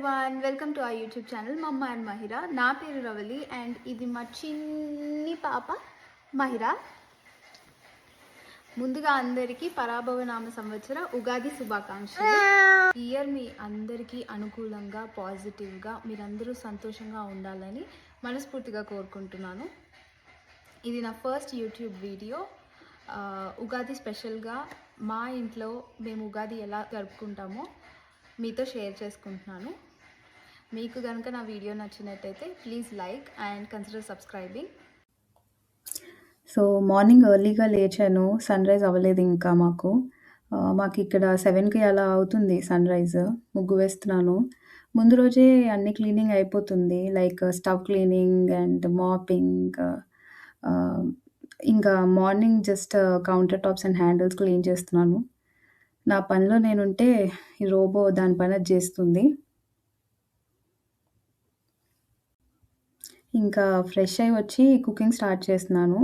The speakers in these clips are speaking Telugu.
Everyone, welcome to our YouTube channel మమ్మ అండ్ మహిరా. నా పేరు రవలి అండ్ ఇది మా చిన్ని పాప మహిరా. ముందుగా అందరికీ పరాభవనామ సంవత్సర ఉగాది శుభాకాంక్షలు. ఈ ఇయర్ మీ అందరికీ అనుకూలంగా పాజిటివ్గా మీరందరూ సంతోషంగా ఉండాలని మనస్ఫూర్తిగా కోరుకుంటున్నాను. ఇది నా ఫస్ట్ యూట్యూబ్ వీడియో. ఉగాది స్పెషల్గా మా ఇంట్లో మేము ఉగాది ఎలా జరుపుకుంటామో మీతో షేర్ చేసుకుంటున్నాను. మీకు కనుక నా వీడియో నచ్చినట్టయితే please like and consider subscribing. So morning ఎర్లీగా లేచాను. సన్ రైజ్ అవ్వలేదు ఇంకా మాకు ఇక్కడ 7కి అలా అవుతుంది సన్ రైజ్. ముగ్గు వేస్తున్నాను. ముందు రోజే అన్ని క్లీనింగ్ అయిపోతుంది, like stove cleaning and mopping. ఇంకా morning just counter tops and handles clean చేస్తున్నాను. నా పనిలో నేనుంటే ఈ రోబో దాని పని అది చేస్తుంది. ఇంకా ఫ్రెష్ అయ్యి వచ్చి కుకింగ్ స్టార్ట్ చేస్తున్నాను.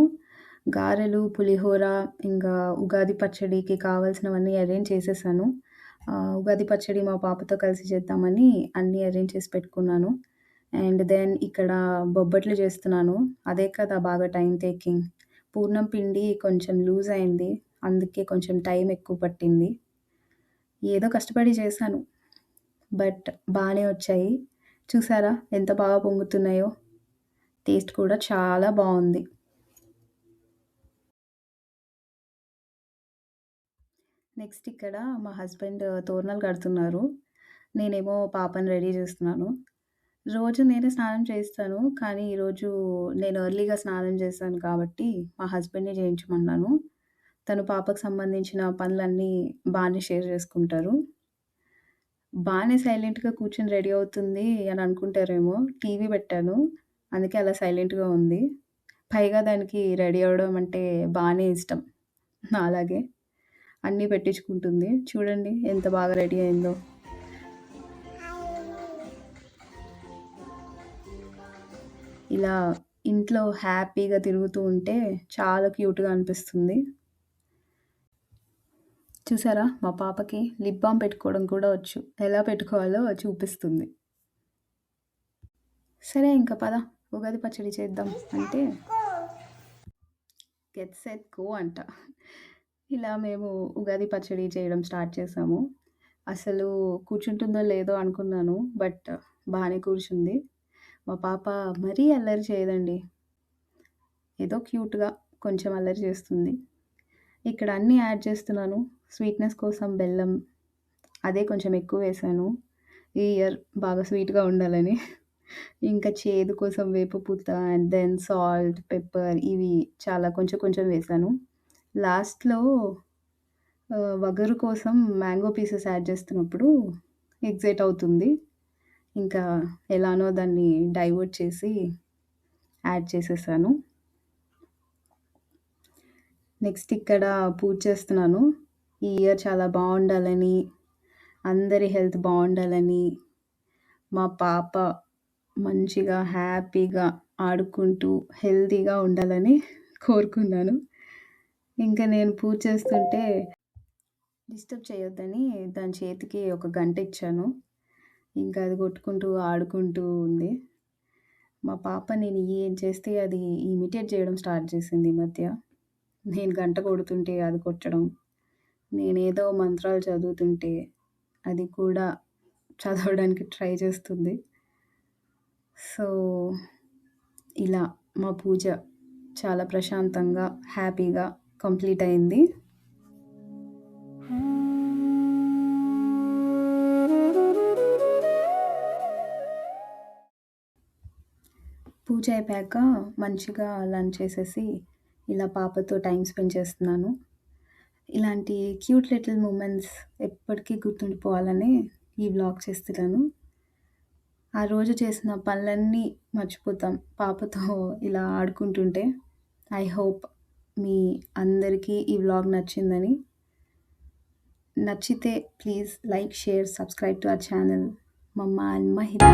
గారెలు, పులిహోర, ఇంకా ఉగాది పచ్చడికి కావాల్సినవన్నీ అరేంజ్ చేసేసాను. ఉగాది పచ్చడి మా పాపతో కలిసి చేద్దామని అన్నీ అరేంజ్ చేసి పెట్టుకున్నాను. అండ్ దెన్ ఇక్కడ బొబ్బట్లు చేస్తున్నాను. అదే కదా బాగా టైం టేకింగ్. పూర్ణం పిండి కొంచెం లూజ్ అయింది, అందుకే కొంచెం టైం ఎక్కువ పట్టింది. ఏదో కష్టపడి చేశాను, బట్ బాగానే వచ్చాయి. చూసారా ఎంత బాగా పొంగుతున్నాయో. టేస్ట్ కూడా చాలా బాగుంది. నెక్స్ట్ ఇక్కడ మా హస్బెండ్ తోరణాలు కడుతున్నారు. నేనేమో పాపని రెడీ చేస్తున్నాను. రోజు నేనే స్నానం చేస్తాను, కానీ ఈరోజు నేను ఎర్లీగా స్నానం చేశాను కాబట్టి మా హస్బెండ్ని చేయించమన్నాను. తను పాపకు సంబంధించిన పనులన్నీ బాగానే షేర్ చేసుకుంటారు. బాగానే సైలెంట్గా కూర్చొని రెడీ అవుతుంది అని అనుకుంటారేమో. టీవీ పెట్టాను, అందుకే అలా సైలెంట్గా ఉంది. పైగా దానికి రెడీ అవ్వడం అంటే బాగానే ఇష్టం, అలాగే అన్నీ పెట్టించుకుంటుంది. చూడండి ఎంత బాగా రెడీ అయిందో. ఇలా ఇంట్లో హ్యాపీగా తిరుగుతూ ఉంటే చాలా క్యూట్గా అనిపిస్తుంది. చూసారా మా పాపకి లిప్ బామ్ పెట్టుకోవడం కూడా వచ్చు, ఎలా పెట్టుకోవాలో చూపిస్తుంది. సరే ఇంకా పద ఉగాది పచ్చడి చేద్దాం అంటే గెట్ సెట్ గో అంట. ఇలా మేము ఉగాది పచ్చడి చేయడం స్టార్ట్ చేసాము. అసలు కూర్చుంటుందో లేదో అనుకున్నాను, బట్ బాగానే కూర్చుంది. మా పాప మరీ అల్లరి చేయదండి, ఏదో క్యూట్గా కొంచెం అల్లరి చేస్తుంది. ఇక్కడ అన్నీ యాడ్ చేస్తున్నాను. స్వీట్నెస్ కోసం బెల్లం, అదే కొంచెం ఎక్కువ వేసాను ఈ ఇయర్ బాగా స్వీట్గా ఉండాలని. ఇంకా చేదు కోసం వేపపూత అండ్ దెన్ సాల్ట్, పెప్పర్, ఇవి చాలా కొంచెం కొంచెం వేసాను. లాస్ట్లో వగరు కోసం మ్యాంగో పీసెస్ యాడ్ చేస్తున్నప్పుడు ఎగ్జైట్ అవుతుంది. ఇంకా ఎలానో దాన్ని డైవర్ట్ చేసి యాడ్ చేసేసాను. నెక్స్ట్ ఇక్కడ పూజ చేస్తున్నాను. ఈ ఇయర్ చాలా బాగుండాలని, అందరి హెల్త్ బాగుండాలని, మా పాప మంచిగా హ్యాపీగా ఆడుకుంటూ హెల్తీగా ఉండాలని కోరుకున్నాను. ఇంకా నేను పూజ చేస్తుంటే డిస్టర్బ్ చేయొద్దని దాని చేతికి ఒక గంట ఇచ్చాను. ఇంకా అది కొట్టుకుంటూ ఆడుకుంటూ ఉంది. మా పాప నేను ఏం చేస్తే అది ఇమిటేట్ చేయడం స్టార్ట్ చేసింది ఈ మధ్య. నేను గంట కొడుతుంటే అది కొట్టడం, నేనేదో మంత్రాలు చదువుతుంటే అది కూడా చదవడానికి ట్రై చేస్తుంది. సో ఇలా మా పూజ చాలా ప్రశాంతంగా హ్యాపీగా కంప్లీట్ అయింది. పూజ అయిపోయాక మంచిగా లంచ్ చేసేసి ఇలా పాపతో టైం స్పెండ్ చేస్తున్నాను. ఇలాంటి క్యూట్ లిటిల్ మూమెంట్స్ ఎప్పటికీ గుర్తుండిపోవాలని ఈ వ్లాగ్ చేస్తున్నాను. ఆ రోజు చేసిన పనులన్నీ మర్చిపోతాం పాపతో ఇలా ఆడుకుంటుంటే. ఐ హోప్ మీ అందరికీ ఈ వ్లాగ్ నచ్చిందని. నచ్చితే please like, share, subscribe to our channel మమ్మ అండ్ మహిరా.